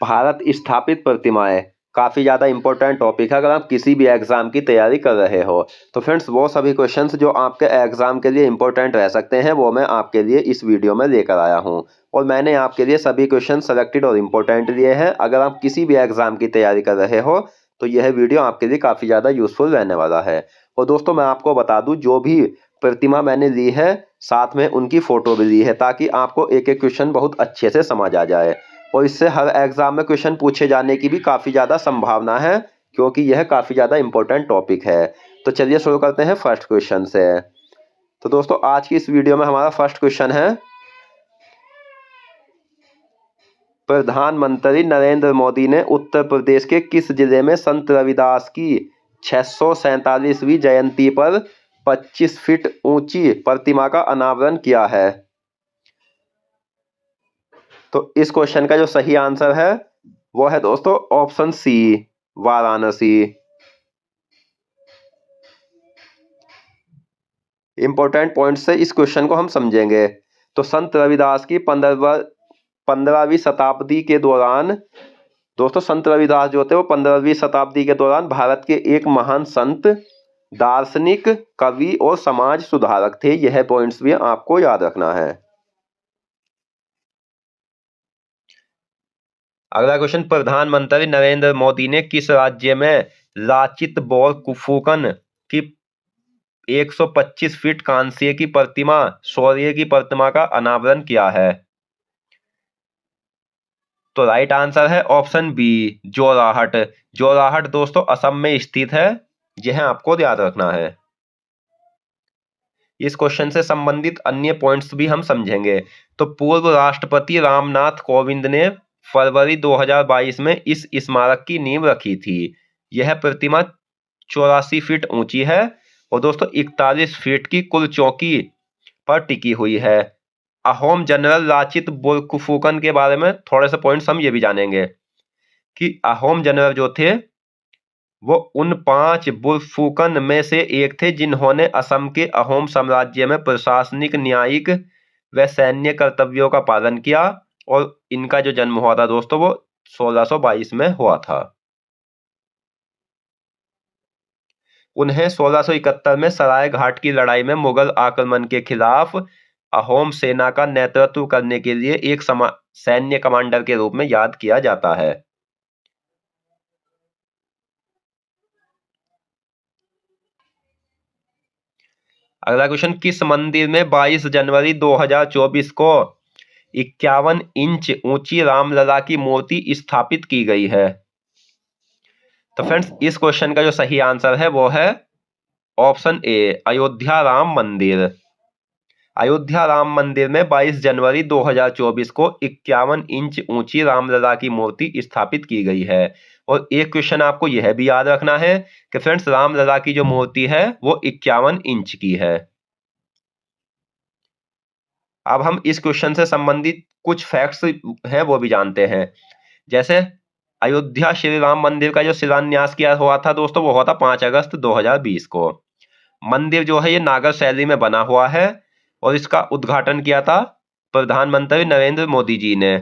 भारत स्थापित प्रतिमाएं काफ़ी ज़्यादा इंपॉर्टेंट टॉपिक है अगर आप किसी भी एग्जाम की तैयारी कर रहे हो। तो फ्रेंड्स वो सभी क्वेश्चंस जो आपके एग्जाम के लिए इंपॉर्टेंट रह सकते हैं वो मैं आपके लिए इस वीडियो में लेकर आया हूं और मैंने आपके लिए सभी क्वेश्चन सेलेक्टेड और इम्पोर्टेंट लिए हैं। अगर आप किसी भी एग्जाम की तैयारी कर रहे हो तो यह वीडियो आपके लिए काफ़ी ज़्यादा यूजफुल रहने वाला है। और दोस्तों मैं आपको बता दूँ, जो भी प्रतिमा मैंने ली है साथ में उनकी फ़ोटो भी ली है ताकि आपको एक एक क्वेश्चन बहुत अच्छे से समझ आ जाए और इससे हर एग्जाम में क्वेश्चन पूछे जाने की भी काफ़ी ज़्यादा संभावना है क्योंकि यह काफ़ी ज़्यादा इंपॉर्टेंट टॉपिक है। तो चलिए शुरू करते हैं फर्स्ट क्वेश्चन से। तो दोस्तों आज की इस वीडियो में हमारा फर्स्ट क्वेश्चन है, प्रधानमंत्री नरेंद्र मोदी ने उत्तर प्रदेश के किस जिले में संत रविदास की 647वीं जयंती पर 25 फीट ऊंची प्रतिमा का अनावरण किया है? तो इस क्वेश्चन का जो सही आंसर है वो है दोस्तों option C, Varanasi. Important point से इस क्वेश्चन को हम समझेंगे। तो संत रविदास की 15वीं शताब्दी के दौरान, दोस्तों संत रविदास जो थे वो 15वीं शताब्दी के दौरान भारत के एक महान संत, दार्शनिक, कवि और समाज सुधारक थे। यह पॉइंट्स भी आपको याद रखना है। अगला क्वेश्चन, प्रधानमंत्री नरेंद्र मोदी ने किस राज्य में लाचित बोरफुकन की 125 फीट कांस्य की प्रतिमा, शौर्य की प्रतिमा का अनावरण किया है? तो राइट आंसर है ऑप्शन बी, जोरहाट। जोरहाट दोस्तों असम में स्थित है, यह आपको याद रखना है। इस क्वेश्चन से संबंधित अन्य पॉइंट्स भी हम समझेंगे। तो पूर्व राष्ट्रपति रामनाथ कोविंद ने फरवरी 2022 में इस स्मारक की नींव रखी थी। यह प्रतिमा 84 फीट ऊंची है और दोस्तों 41 फीट की कुल चौकी पर टिकी हुई है। अहोम जनरल लाचित बोरफुकन के बारे में थोड़े से पॉइंट्स हम ये भी जानेंगे कि अहोम जनरल जो थे वो उन 5 बोरफुकन में से एक थे जिन्होंने असम के अहोम साम्राज्य में प्रशासनिक, न्यायिक व सैन्य कर्तव्यों का पालन किया और इनका जो जन्म हुआ था दोस्तों वो 1622 में हुआ था। उन्हें 1671 में सराय घाट की लड़ाई में मुगल आक्रमण के खिलाफ अहोम सेना का नेतृत्व करने के लिए एक सैन्य कमांडर के रूप में याद किया जाता है। अगला क्वेश्चन, किस मंदिर में 22 जनवरी 2024 को 51 इंच ऊंची रामलला की मूर्ति स्थापित की गई है? तो फ्रेंड्स इस क्वेश्चन का जो सही आंसर है वो है ऑप्शन ए, अयोध्या राम मंदिर। अयोध्या राम मंदिर में 22 जनवरी 2024 को 51 इंच ऊंची रामलला की मूर्ति स्थापित की गई है। और एक क्वेश्चन आपको यह भी याद रखना है कि फ्रेंड्स रामलला की जो मूर्ति है वो 51 इंच की है। अब हम इस क्वेश्चन से संबंधित कुछ फैक्ट्स हैं वो भी जानते हैं। जैसे अयोध्या श्री राम मंदिर का जो शिलान्यास किया हुआ था दोस्तों वो हुआ था 5 अगस्त 2020 को। मंदिर जो है ये नागर शैली में बना हुआ है और इसका उद्घाटन किया था प्रधानमंत्री नरेंद्र मोदी जी ने।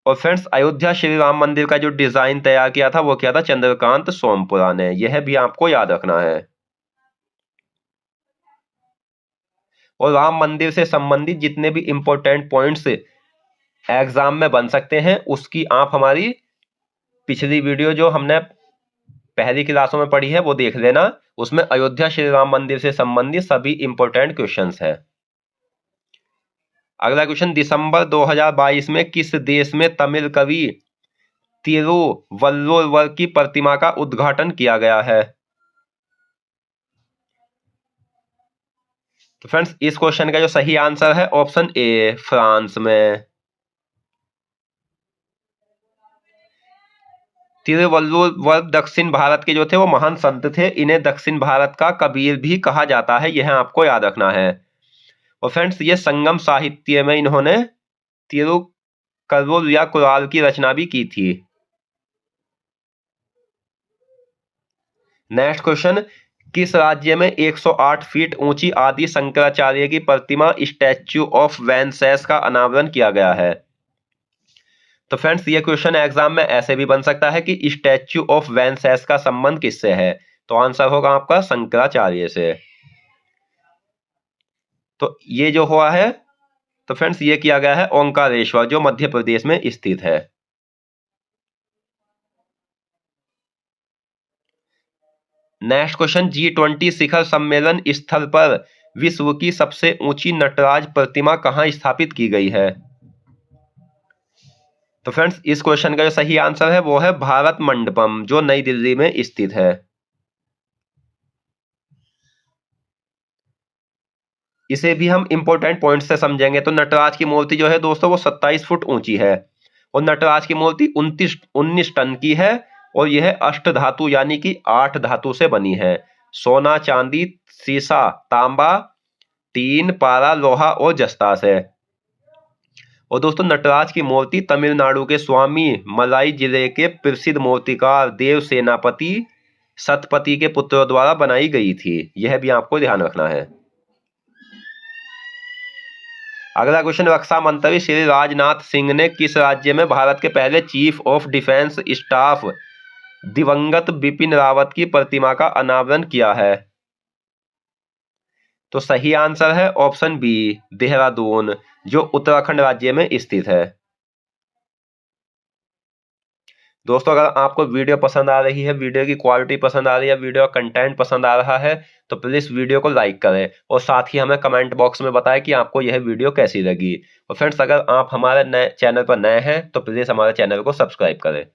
और फ्रेंड्स अयोध्या श्री राम मंदिर का जो डिजाइन तैयार किया था वो किया था चंद्रकांत सोमपुरा ने। यह भी आपको याद रखना है। और राम मंदिर से संबंधित जितने भी इंपॉर्टेंट पॉइंट्स एग्जाम में बन सकते हैं उसकी आप हमारी पिछली वीडियो जो हमने पहली क्लासों में पढ़ी है वो देख लेना। उसमें अयोध्या श्री राम मंदिर से संबंधित सभी इंपॉर्टेंट क्वेश्चंस हैं। अगला क्वेश्चन, दिसंबर 2022 में किस देश में तमिल कवि तिरुवल्लुवर की प्रतिमा का उद्घाटन किया गया है? तो फ्रेंड्स इस क्वेश्चन का जो सही आंसर है ऑप्शन ए, फ्रांस में। तिरुवल्लुवर दक्षिण भारत के जो थे वो महान संत थे। इन्हें दक्षिण भारत का कबीर भी कहा जाता है, यह आपको याद रखना है। और फ्रेंड्स ये संगम साहित्य में इन्होंने तिरुकरुल या कुराल की रचना भी की थी। नेक्स्ट क्वेश्चन, किस राज्य में 108 फीट ऊंची आदि शंकराचार्य की प्रतिमा स्टैच्यू ऑफ वैनसेस का अनावरण किया गया है? तो फ्रेंड्स ये क्वेश्चन एग्जाम में ऐसे भी बन सकता है कि स्टैच्यू ऑफ वैनसेस का संबंध किससे है, तो आंसर होगा आपका शंकराचार्य से। तो ये जो हुआ है, तो फ्रेंड्स ये किया गया है ओंकारेश्वर, जो मध्य प्रदेश में स्थित है। नेक्स्ट क्वेश्चन, G20 शिखर सम्मेलन स्थल पर विश्व की सबसे ऊंची नटराज प्रतिमा कहां स्थापित की गई है? तो फ्रेंड्स इस क्वेश्चन का जो सही आंसर है वो है भारत मंडपम, जो नई दिल्ली में स्थित है। इसे भी हम इंपॉर्टेंट पॉइंट से समझेंगे। तो नटराज की मूर्ति जो है दोस्तों वो 27 फुट ऊंची है, और नटराज की मूर्ति 19 टन की है, और यह अष्ट धातु यानी कि 8 धातु से बनी है। सोना, चांदी, सीसा, तांबा, टीन, पारा, लोहा और जस्ता से। और दोस्तों नटराज की मूर्ति तमिलनाडु के स्वामी मलाई जिले के प्रसिद्ध मूर्तिकार देव सेनापति सतपति के पुत्रों द्वारा बनाई गई थी, यह भी आपको ध्यान रखना है। अगला क्वेश्चन, रक्षा मंत्री श्री राजनाथ सिंह ने किस राज्य में भारत के पहले चीफ ऑफ डिफेंस स्टाफ दिवंगत बिपिन रावत की प्रतिमा का अनावरण किया है? तो सही आंसर है ऑप्शन बी, देहरादून, जो उत्तराखंड राज्य में स्थित है। दोस्तों अगर आपको वीडियो पसंद आ रही है, वीडियो की क्वालिटी पसंद आ रही है, वीडियो का कंटेंट पसंद आ रहा है, तो प्लीज वीडियो को लाइक करें और साथ ही हमें कमेंट बॉक्स में बताएं कि आपको यह वीडियो कैसी लगी। और फ्रेंड्स अगर आप हमारे नए चैनल पर नए हैं तो प्लीज हमारे चैनल को सब्सक्राइब करें।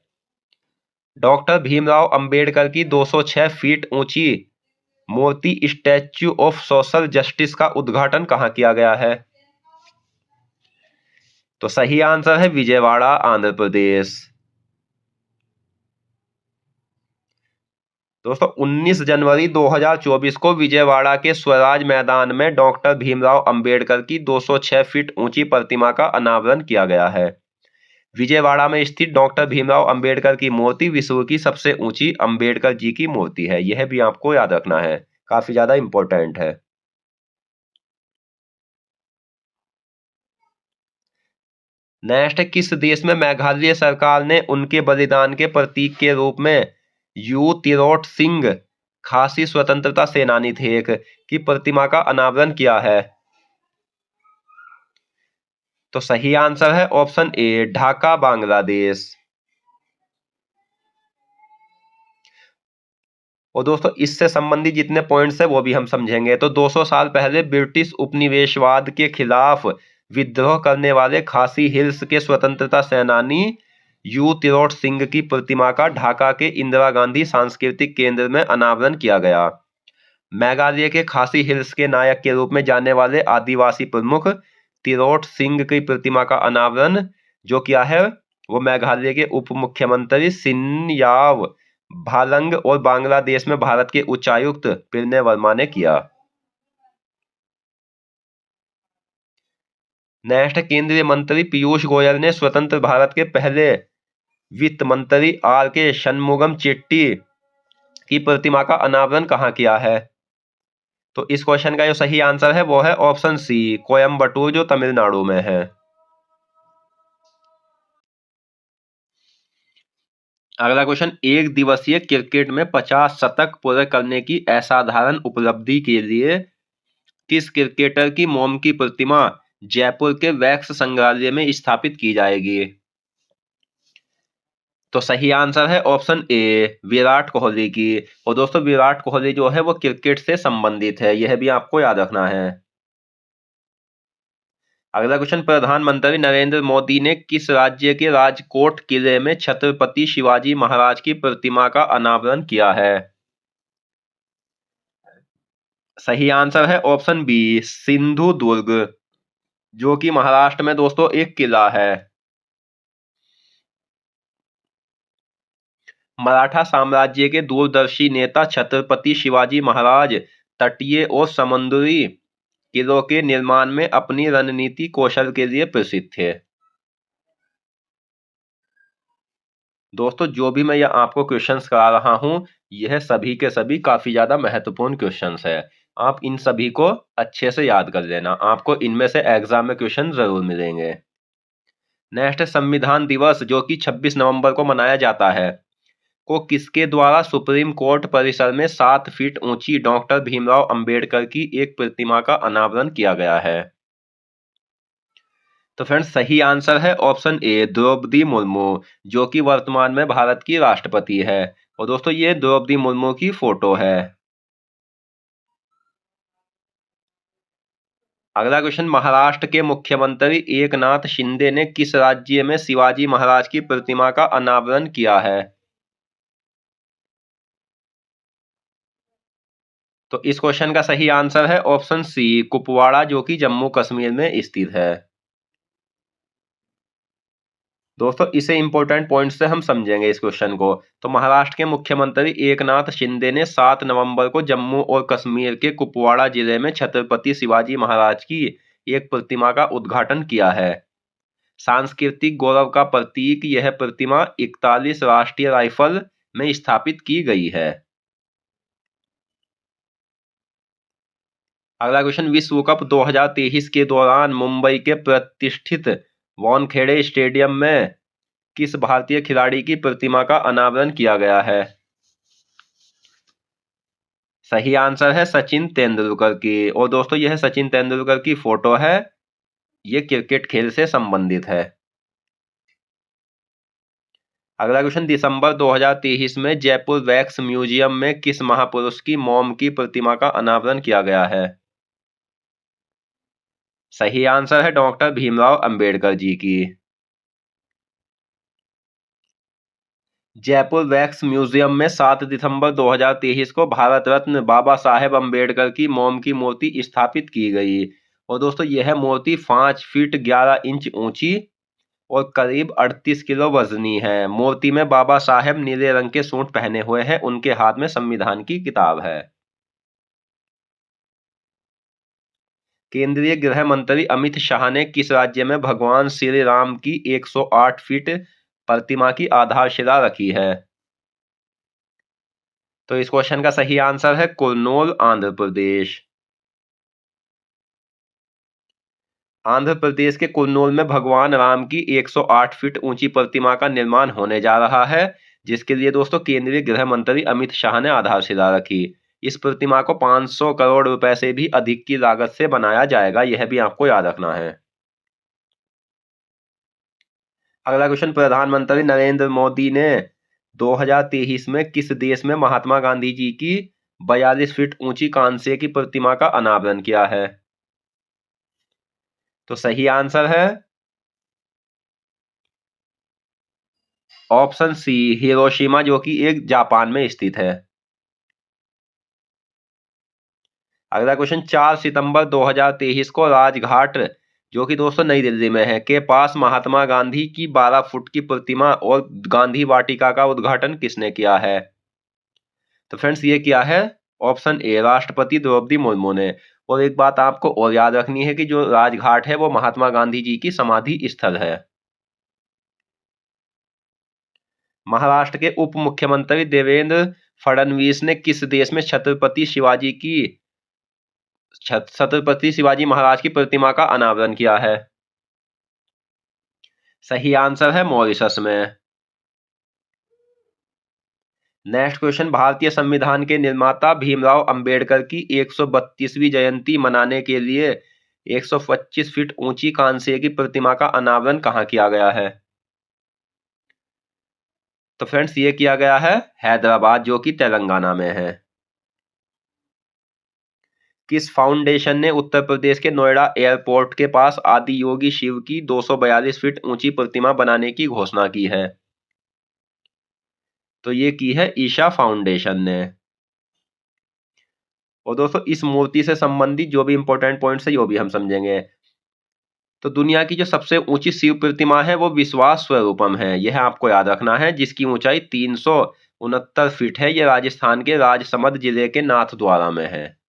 डॉक्टर भीमराव अंबेडकर की 206 फीट ऊंची मूर्ति स्टैच्यू ऑफ सोशल जस्टिस का उद्घाटन कहाँ किया गया है? तो सही आंसर है विजयवाड़ा, आंध्र प्रदेश। दोस्तों 19 जनवरी 2024 को विजयवाड़ा के स्वराज मैदान में डॉक्टर भीमराव अंबेडकर की 206 फीट ऊंची प्रतिमा का अनावरण किया गया है। विजयवाड़ा में स्थित डॉक्टर भीमराव अंबेडकर की मूर्ति विश्व की सबसे ऊंची अंबेडकर जी की मूर्ति है, यह भी आपको याद रखना है, काफी ज्यादा इंपॉर्टेंट है। नेक्स्ट, किस देश में मेघालय सरकार ने उनके बलिदान के प्रतीक के रूप में यू तिरोट सिंह, खासी स्वतंत्रता सेनानी थे एक, की प्रतिमा का अनावरण किया है? तो सही आंसर है ऑप्शन ए, ढाका, बांग्लादेश। और दोस्तों इससे संबंधित जितने पॉइंट्स है वो भी हम समझेंगे। तो 200 साल पहले ब्रिटिश उपनिवेशवाद के खिलाफ विद्रोह करने वाले खासी हिल्स के स्वतंत्रता सेनानी यू तिरोट सिंह की प्रतिमा का ढाका के इंदिरा गांधी सांस्कृतिक केंद्र में अनावरण किया गया। मेघालय के खासी हिल्स के नायक के रूप में जाने वाले आदिवासी प्रमुख तिरोट सिंह की प्रतिमा का अनावरण जो किया है वो मेघालय के उप मुख्यमंत्री सिनयाव भालंग और बांग्लादेश में भारत के उच्चायुक्त पिरने वर्मा ने किया। नेक्स्ट, केंद्रीय मंत्री पीयूष गोयल ने स्वतंत्र भारत के पहले वित्त मंत्री आर के शनमुगम चेट्टी की प्रतिमा का अनावरण कहाँ किया है? तो इस क्वेश्चन का जो सही आंसर है वो है ऑप्शन सी, कोयम्बटूर, जो तमिलनाडु में है। अगला क्वेश्चन, एक दिवसीय क्रिकेट में 50 शतक पूरे करने की असाधारण उपलब्धि के लिए किस क्रिकेटर की मोम की प्रतिमा जयपुर के वैक्स संग्रहालय में स्थापित की जाएगी? तो सही आंसर है ऑप्शन ए, विराट कोहली की। और दोस्तों विराट कोहली जो है वो क्रिकेट से संबंधित है, यह भी आपको याद रखना है। अगला क्वेश्चन, प्रधानमंत्री नरेंद्र मोदी ने किस राज्य के राजकोट किले में छत्रपति शिवाजी महाराज की प्रतिमा का अनावरण किया है? सही आंसर है ऑप्शन बी, सिंधु दुर्ग, जो कि महाराष्ट्र में दोस्तों एक किला है। मराठा साम्राज्य के दूरदर्शी नेता छत्रपति शिवाजी महाराज तटीय और समुद्री किलों के निर्माण में अपनी रणनीति कौशल के लिए प्रसिद्ध थे। दोस्तों जो भी मैं यह आपको क्वेश्चंस करा रहा हूं यह सभी के सभी काफी ज्यादा महत्वपूर्ण क्वेश्चंस है। आप इन सभी को अच्छे से याद कर लेना, आपको इनमें से एग्जाम में क्वेश्चन जरूर मिलेंगे। नेक्स्ट, संविधान दिवस जो कि 26 नवंबर को मनाया जाता है, को किसके द्वारा सुप्रीम कोर्ट परिसर में 7 फीट ऊंची डॉक्टर भीमराव अंबेडकर की एक प्रतिमा का अनावरण किया गया है? तो फ्रेंड्स, सही आंसर है ऑप्शन ए, द्रौपदी मुर्मू, जो कि वर्तमान में भारत की राष्ट्रपति है। और दोस्तों, ये द्रौपदी मुर्मू की फोटो है। अगला क्वेश्चन, महाराष्ट्र के मुख्यमंत्री एकनाथ शिंदे ने किस राज्य में शिवाजी महाराज की प्रतिमा का अनावरण किया है? तो इस क्वेश्चन का सही आंसर है ऑप्शन सी, कुपवाड़ा, जो कि जम्मू कश्मीर में स्थित है। दोस्तों, इसे इंपॉर्टेंट पॉइंट से हम समझेंगे इस क्वेश्चन को। तो महाराष्ट्र के मुख्यमंत्री एकनाथ शिंदे ने 7 नवंबर को जम्मू और कश्मीर के कुपवाड़ा जिले में छत्रपति शिवाजी महाराज की एक प्रतिमा का उद्घाटन किया है। सांस्कृतिक गौरव का प्रतीक यह प्रतिमा 41 राष्ट्रीय राइफल में स्थापित की गई है। अगला क्वेश्चन, विश्व कप 2023 के दौरान मुंबई के प्रतिष्ठित वानखेड़े स्टेडियम में किस भारतीय खिलाड़ी की प्रतिमा का अनावरण किया गया है? सही आंसर है सचिन तेंदुलकर की। और दोस्तों, यह सचिन तेंदुलकर की फोटो है। ये क्रिकेट खेल से संबंधित है। अगला क्वेश्चन, दिसंबर 2023 में जयपुर वैक्स म्यूजियम में किस महापुरुष की मोम की प्रतिमा का अनावरण किया गया है? सही आंसर है डॉक्टर भीमराव अंबेडकर जी की। जयपुर वैक्स म्यूजियम में 7 दिसंबर 2023 को भारत रत्न बाबा साहेब अंबेडकर की मोम की मूर्ति स्थापित की गई। और दोस्तों, यह मूर्ति 5 फीट 11 इंच ऊंची और करीब 38 किलो वजनी है। मूर्ति में बाबा साहेब नीले रंग के सूट पहने हुए हैं, उनके हाथ में संविधान की किताब है। केंद्रीय गृह मंत्री अमित शाह ने किस राज्य में भगवान श्री राम की 108 फीट प्रतिमा की आधारशिला रखी है? तो इस क्वेश्चन का सही आंसर है कुरनूल, आंध्र प्रदेश। आंध्र प्रदेश के कुरनूल में भगवान राम की 108 फीट ऊंची प्रतिमा का निर्माण होने जा रहा है, जिसके लिए दोस्तों केंद्रीय गृह मंत्री अमित शाह ने आधारशिला रखी। इस प्रतिमा को 500 करोड़ रुपए से भी अधिक की लागत से बनाया जाएगा, यह भी आपको याद रखना है। अगला क्वेश्चन, प्रधानमंत्री नरेंद्र मोदी ने 2023 में किस देश में महात्मा गांधी जी की 42 फीट ऊंची कांस्य की प्रतिमा का अनावरण किया है? तो सही आंसर है ऑप्शन सी, हिरोशिमा, जो कि एक जापान में स्थित है। अगला क्वेश्चन, 4 सितंबर 2023 को राजघाट, जो कि दोस्तों नई दिल्ली में है, के पास महात्मा गांधी की 12 फुट की प्रतिमा और गांधी वाटिका का उद्घाटन किसने किया है? तो फ्रेंड्स, ये किया है ऑप्शन ए, राष्ट्रपति द्रौपदी मुर्मू ने। और एक बात आपको और याद रखनी है कि जो राजघाट है वो महात्मा गांधी जी की समाधि स्थल है। महाराष्ट्र के उप मुख्यमंत्री देवेंद्र फडणवीस ने किस देश में छत्रपति शिवाजी महाराज की प्रतिमा का अनावरण किया है? सही आंसर है मॉरिशस में। नेक्स्ट क्वेश्चन, भारतीय संविधान के निर्माता भीमराव अंबेडकर की 132वीं जयंती मनाने के लिए 125 फीट ऊंची कांस्य की प्रतिमा का अनावरण कहाँ किया गया है? तो फ्रेंड्स, ये किया गया है हैदराबाद, जो कि तेलंगाना में है। किस फाउंडेशन ने उत्तर प्रदेश के नोएडा एयरपोर्ट के पास आदि योगी शिव की 242 फीट ऊंची प्रतिमा बनाने की घोषणा की है? तो ये की है ईशा फाउंडेशन ने। और दोस्तों, इस मूर्ति से संबंधित जो भी इंपॉर्टेंट पॉइंट्स है वो भी हम समझेंगे। तो दुनिया की जो सबसे ऊंची शिव प्रतिमा है वो विश्वास स्वरूपम है, यह आपको याद रखना है, जिसकी ऊंचाई 369 फीट है। यह राजस्थान के राजसमंद जिले के नाथद्वारा में है।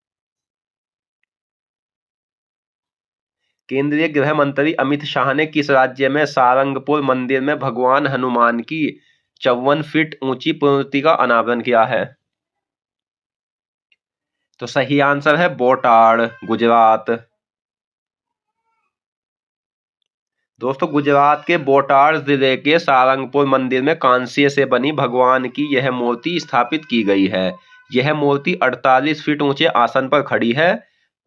केंद्रीय गृह मंत्री अमित शाह ने किस राज्य में सारंगपुर मंदिर में भगवान हनुमान की 54 फीट ऊंची मूर्ति का अनावरण किया है? तो सही आंसर है बोटाड, गुजरात। दोस्तों गुजरात के बोटाड जिले के सारंगपुर मंदिर में कांस्य से बनी भगवान की यह मूर्ति स्थापित की गई है। यह मूर्ति 48 फीट ऊंचे आसन पर खड़ी है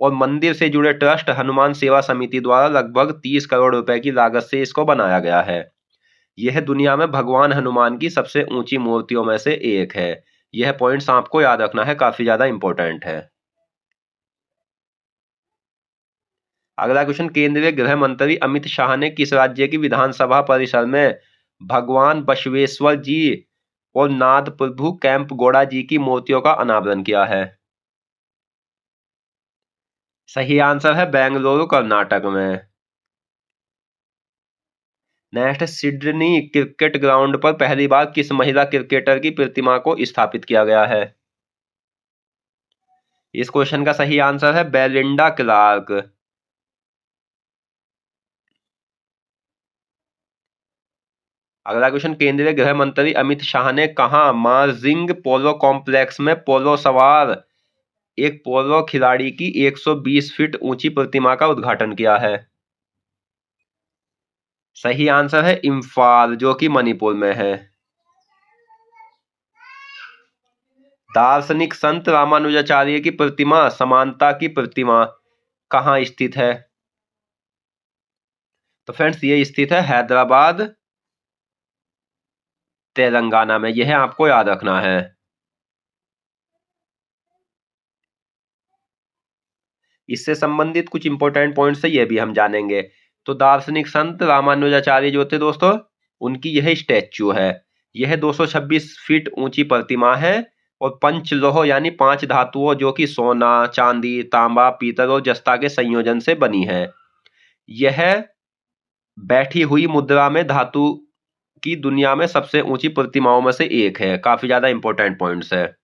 और मंदिर से जुड़े ट्रस्ट हनुमान सेवा समिति द्वारा लगभग 30 करोड़ रुपए की लागत से इसको बनाया गया है। यह दुनिया में भगवान हनुमान की सबसे ऊंची मूर्तियों में से एक है। यह पॉइंट्स आपको याद रखना है, काफी ज्यादा इंपॉर्टेंट है। अगला क्वेश्चन, केंद्रीय गृह मंत्री अमित शाह ने किस राज्य की विधानसभा परिसर में भगवान बसवेश्वर जी और नाद प्रभु कैंप गौड़ा जी की मूर्तियों का अनावरण किया है? सही आंसर है बेंगलुरु कर्नाटक में। नेक्स्ट, सिडनी क्रिकेट ग्राउंड पर पहली बार किस महिला क्रिकेटर की प्रतिमा को स्थापित किया गया है? इस क्वेश्चन का सही आंसर है बेलिंडा क्लार्क। अगला क्वेश्चन, केंद्रीय गृह मंत्री अमित शाह ने कहा मार्जिंग पोलो कॉम्प्लेक्स में पोलो सवार एक पोलो खिलाड़ी की 120 फीट ऊंची प्रतिमा का उद्घाटन किया है? सही आंसर है इम्फाल, जो कि मणिपुर में है। दार्शनिक संत रामानुजाचार्य की प्रतिमा समानता की प्रतिमा कहाँ स्थित है? तो फ्रेंड्स ये स्थित है हैदराबाद तेलंगाना में। यह आपको याद रखना है। इससे संबंधित कुछ इंपॉर्टेंट पॉइंट्स है, ये भी हम जानेंगे। तो दार्शनिक संत रामानुजाचार्य जो थे दोस्तों, उनकी यह स्टैच्यू है। यह 226 फीट ऊंची प्रतिमा है और पंचलोह यानी 5 धातुओं जो कि सोना, चांदी, तांबा, पीतल और जस्ता के संयोजन से बनी है। यह बैठी हुई मुद्रा में धातु की दुनिया में सबसे ऊंची प्रतिमाओं में से एक है। काफी ज्यादा इंपॉर्टेंट पॉइंट्स है।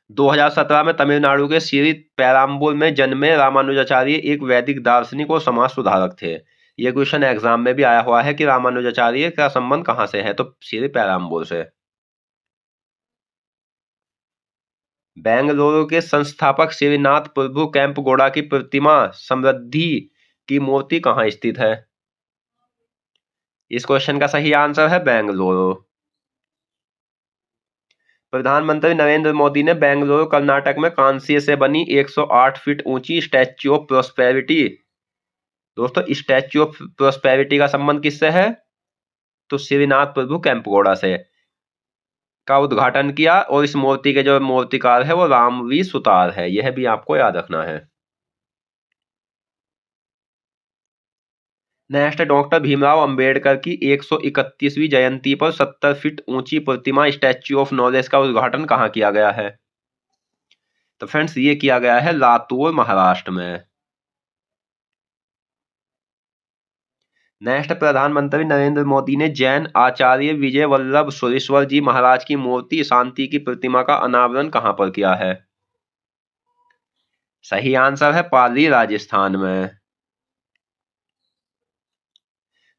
2017 में तमिलनाडु के श्री पेराम्बूर में जन्मे रामानुजाचार्य एक वैदिक दार्शनिक और समाज सुधारक थे। यह क्वेश्चन एग्जाम में भी आया हुआ है कि रामानुजाचार्य का संबंध कहां से है, तो श्री पेराम्बूर से। बेंगलुरु के संस्थापक श्रीनाथ प्रभु कैंप गौड़ा की प्रतिमा समृद्धि की मूर्ति कहां स्थित है? इस क्वेश्चन का सही आंसर है बेंगलुरु। प्रधानमंत्री नरेंद्र मोदी ने बेंगलुरु कर्नाटक में कांस्य से बनी 108 फीट ऊंची स्टैच्यू ऑफ प्रोस्पेरिटी, दोस्तों स्टैच्यू ऑफ प्रोस्पेरिटी का संबंध किससे है? तो श्रीनाथ प्रभु कैंपगौड़ा से, का उद्घाटन किया और इस मूर्ति के जो मूर्तिकार है वो रामवी सुतार है। यह भी आपको याद रखना है। नेक्स्ट, डॉक्टर भीमराव अंबेडकर की 131वीं जयंती पर 70 फीट ऊंची प्रतिमा स्टैच्यू ऑफ नॉलेज का उद्घाटन कहाँ किया गया है? तो फ्रेंड्स ये किया गया है लातूर महाराष्ट्र में। नेक्स्ट, प्रधानमंत्री नरेंद्र मोदी ने जैन आचार्य विजय वल्लभ सुरेश्वर जी महाराज की मूर्ति शांति की प्रतिमा का अनावरण कहां पर किया है? सही आंसर है पाली, राजस्थान में।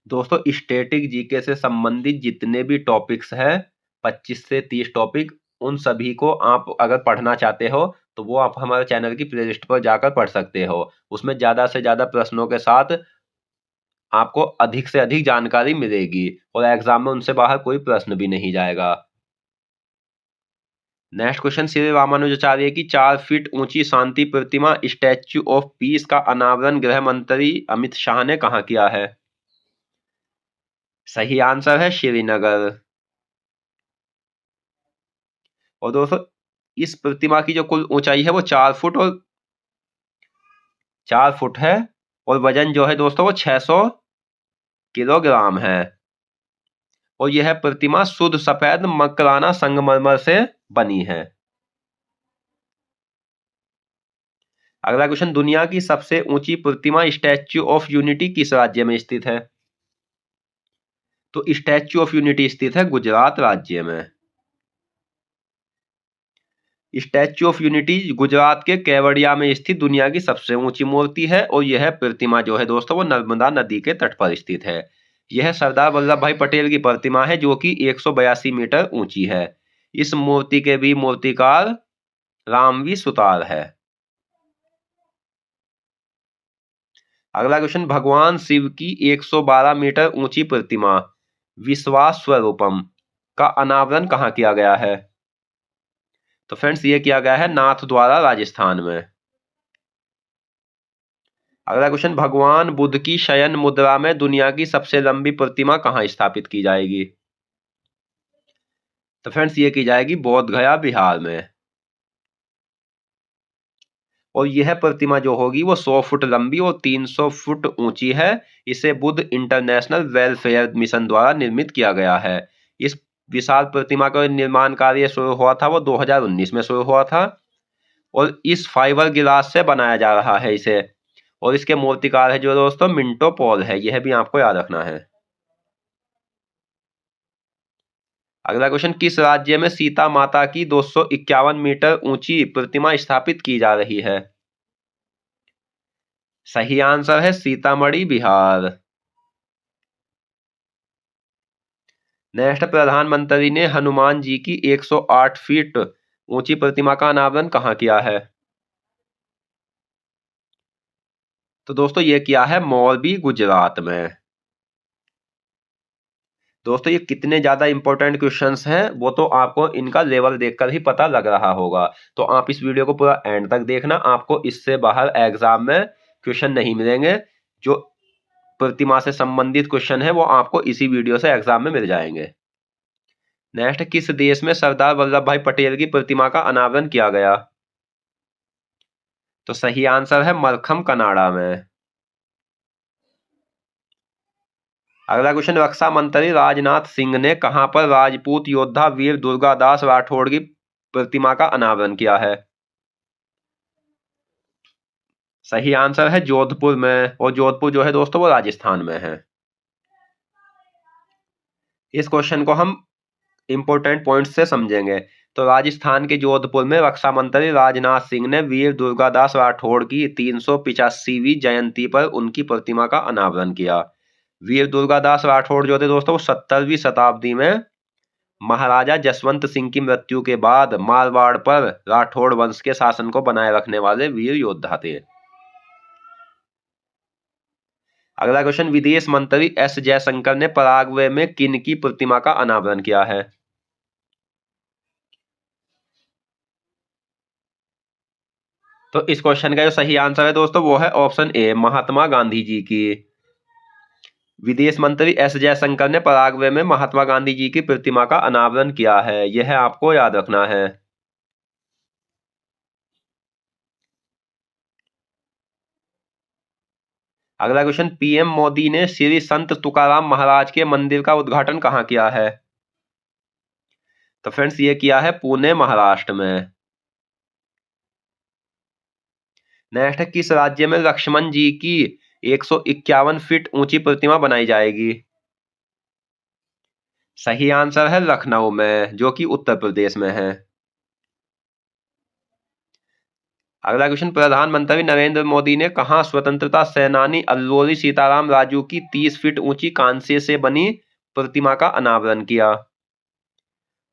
दोस्तों स्टैटिक जीके से संबंधित जितने भी टॉपिक्स हैं, 25 से 30 टॉपिक, उन सभी को आप अगर पढ़ना चाहते हो तो वो आप हमारे चैनल की प्लेलिस्ट पर जाकर पढ़ सकते हो। उसमें ज्यादा से ज्यादा प्रश्नों के साथ आपको अधिक से अधिक जानकारी मिलेगी और एग्जाम में उनसे बाहर कोई प्रश्न भी नहीं जाएगा। नेक्स्ट क्वेश्चन, श्री रामानुजाचार्य की 4 फीट ऊंची शांति प्रतिमा स्टैच्यू ऑफ पीस का अनावरण गृह मंत्री अमित शाह ने कहा किया है? सही आंसर है श्रीनगर। और दोस्तों इस प्रतिमा की जो कुल ऊंचाई है वो 4 फुट है और वजन जो है दोस्तों वो 600 किलोग्राम है। और यह प्रतिमा शुद्ध सफेद मकराना संगमरमर से बनी है। अगला क्वेश्चन, दुनिया की सबसे ऊंची प्रतिमा स्टैच्यू ऑफ यूनिटी किस राज्य में स्थित है? तो स्टैच्यू ऑफ यूनिटी स्थित है गुजरात राज्य में। स्टैच्यू ऑफ यूनिटी गुजरात के केवड़िया में स्थित दुनिया की सबसे ऊंची मूर्ति है और यह प्रतिमा जो है दोस्तों वो नर्मदा नदी के तट पर स्थित है। यह सरदार वल्लभ भाई पटेल की प्रतिमा है जो कि 182 मीटर ऊंची है। इस मूर्ति के भी मूर्तिकार रामवी सुतार है। अगला क्वेश्चन, भगवान शिव की 112 मीटर ऊंची प्रतिमा विश्वास स्वरूपम का अनावरण कहाँ किया गया है? तो फ्रेंड्स ये किया गया है नाथ द्वारा, राजस्थान में। अगला क्वेश्चन, भगवान बुद्ध की शयन मुद्रा में दुनिया की सबसे लंबी प्रतिमा कहाँ स्थापित की जाएगी? तो फ्रेंड्स ये की जाएगी बोध गया, बिहार में। और यह प्रतिमा जो होगी वो 100 फुट लंबी और 300 फुट ऊंची है। इसे बुद्ध इंटरनेशनल वेलफेयर मिशन द्वारा निर्मित किया गया है। इस विशाल प्रतिमा का निर्माण कार्य शुरू हुआ था वो 2019 में शुरू हुआ था और इस फाइबर गिलास से बनाया जा रहा है इसे। और इसके मूर्तिकार है जो दोस्तों मिंटो पॉल है, यह भी आपको याद रखना है। अगला क्वेश्चन, किस राज्य में सीता माता की 251 मीटर ऊंची प्रतिमा स्थापित की जा रही है? सही आंसर है सीतामढ़ी, बिहार। नेक्स्ट, प्रधानमंत्री ने हनुमान जी की 108 फीट ऊंची प्रतिमा का अनावरण कहाँ किया है? तो दोस्तों ये किया है मोरबी, गुजरात में। दोस्तों ये कितने ज्यादा इंपॉर्टेंट क्वेश्चंस हैं वो तो आपको इनका लेवल देखकर ही पता लग रहा होगा। तो आप इस वीडियो को पूरा एंड तक देखना, आपको इससे बाहर एग्जाम में क्वेश्चन नहीं मिलेंगे। जो प्रतिमा से संबंधित क्वेश्चन है वो आपको इसी वीडियो से एग्जाम में मिल जाएंगे। नेक्स्ट, किस देश में सरदार वल्लभ भाई पटेल की प्रतिमा का अनावरण किया गया? तो सही आंसर है मलखम, कनाडा में। अगला क्वेश्चन, रक्षा मंत्री राजनाथ सिंह ने कहां पर राजपूत योद्धा वीर दुर्गादास राठौड़ की प्रतिमा का अनावरण किया है? सही आंसर है जोधपुर में। और जोधपुर जो है दोस्तों वो राजस्थान में है। इस क्वेश्चन को हम इंपोर्टेंट पॉइंट्स से समझेंगे। तो राजस्थान के जोधपुर में रक्षा मंत्री राजनाथ सिंह ने वीर दुर्गादास राठौड़ की 385वीं जयंती पर उनकी प्रतिमा का अनावरण किया। वीर दुर्गादास राठौड़ जो थे दोस्तों वो 17वीं शताब्दी में महाराजा जसवंत सिंह की मृत्यु के बाद मारवाड़ पर राठौड़ वंश के शासन को बनाए रखने वाले वीर योद्धा थे। अगला क्वेश्चन, विदेश मंत्री एस जयशंकर ने पराग्वे में किन की प्रतिमा का अनावरण किया है? तो इस क्वेश्चन का जो सही आंसर है दोस्तों वो है ऑप्शन ए, महात्मा गांधी जी की। विदेश मंत्री एस जयशंकर ने पराग्वे में महात्मा गांधी जी की प्रतिमा का अनावरण किया है, यह आपको याद रखना है। अगला क्वेश्चन, पीएम मोदी ने श्री संत तुकाराम महाराज के मंदिर का उद्घाटन कहाँ किया है? तो फ्रेंड्स ये किया है पुणे, महाराष्ट्र में। नेक्स्ट, किस राज्य में लक्ष्मण जी की 151 फीट ऊंची प्रतिमा बनाई जाएगी? सही आंसर है लखनऊ में, जो कि उत्तर प्रदेश में है। अगला क्वेश्चन, प्रधानमंत्री नरेंद्र मोदी ने कहा स्वतंत्रता सेनानी अल्लूरी सीताराम राजू की 30 फीट ऊंची कांसे से बनी प्रतिमा का अनावरण किया?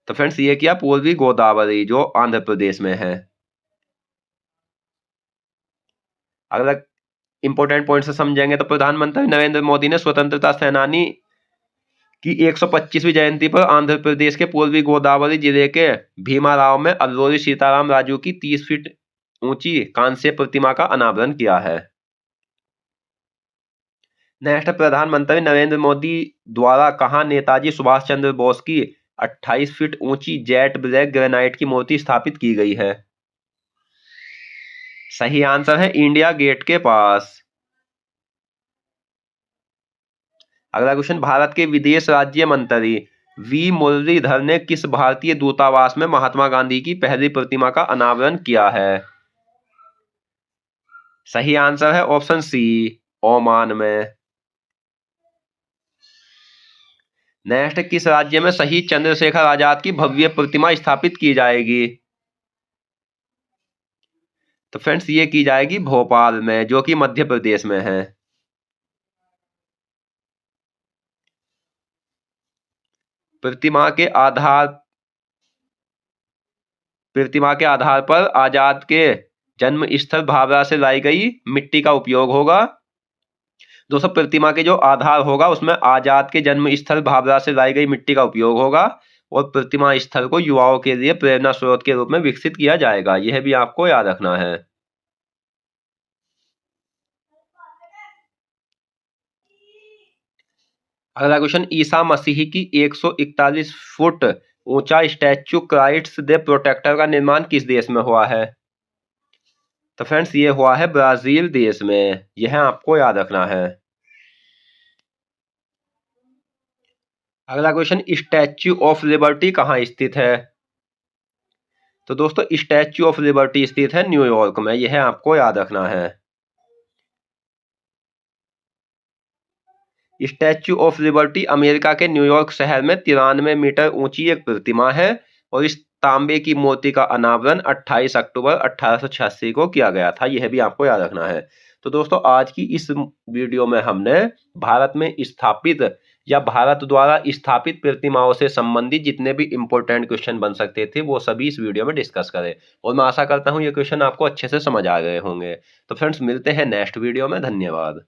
तो फ्रेंड्स ये किया पूर्वी गोदावरी, जो आंध्र प्रदेश में है। अगला इंपॉर्टेंट पॉइंट से समझेंगे तो प्रधानमंत्री नरेंद्र मोदी ने स्वतंत्रता सेनानी की 125वीं जयंती पर आंध्र प्रदेश के पूर्वी गोदावरी जिले के भीमाराव में अल्लूरी सीताराम राजू की 30 फीट ऊंची कांस्य प्रतिमा का अनावरण किया है। नेक्स्ट, प्रधानमंत्री नरेंद्र मोदी द्वारा कहां नेताजी सुभाष चंद्र बोस की 28 फीट ऊंची जेट ब्लैक ग्रेनाइट की मूर्ति स्थापित की गई है? सही आंसर है इंडिया गेट के पास। अगला क्वेश्चन, भारत के विदेश राज्य मंत्री वी मुरलीधर ने किस भारतीय दूतावास में महात्मा गांधी की पहली प्रतिमा का अनावरण किया है? सही आंसर है ऑप्शन सी, ओमान में। नेक्स्ट, किस राज्य में शहीद चंद्रशेखर आजाद की भव्य प्रतिमा स्थापित की जाएगी? तो फ्रेंड्स ये की जाएगी भोपाल में, जो कि मध्य प्रदेश में है। प्रतिमा के आधार प्रतिमा के आधार पर आजाद के जन्म स्थल भाभरा से लाई गई मिट्टी का उपयोग होगा। दोस्तों प्रतिमा के जो आधार होगा उसमें आजाद के जन्म स्थल भाभरा से लाई गई मिट्टी का उपयोग होगा और प्रतिमा स्थल को युवाओं के लिए प्रेरणा स्रोत के रूप में विकसित किया जाएगा। यह भी आपको याद रखना है। अगला क्वेश्चन, ईसा मसीह की 141 फुट ऊंचा स्टैच्यू क्राइस्ट द प्रोटेक्टर का निर्माण किस देश में हुआ है? तो फ्रेंड्स ये हुआ है ब्राजील देश में। यह आपको याद रखना है। अगला क्वेश्चन, स्टैच्यू ऑफ लिबर्टी कहाँ स्थित है? तो दोस्तों स्टैच्यू ऑफ लिबर्टी स्थित है न्यूयॉर्क में। यह आपको याद रखना है। स्टैच्यू ऑफ लिबर्टी अमेरिका के न्यूयॉर्क शहर में 93 मीटर ऊंची एक प्रतिमा है और इस तांबे की मूर्ति का अनावरण 28 अक्टूबर 1886 को किया गया था। यह भी आपको याद रखना है। तो दोस्तों आज की इस वीडियो में हमने भारत में स्थापित या भारत द्वारा स्थापित प्रतिमाओं से संबंधित जितने भी इंपॉर्टेंट क्वेश्चन बन सकते थे वो सभी इस वीडियो में डिस्कस करें और मैं आशा करता हूं ये क्वेश्चन आपको अच्छे से समझ आ गए होंगे। तो फ्रेंड्स मिलते हैं नेक्स्ट वीडियो में। धन्यवाद।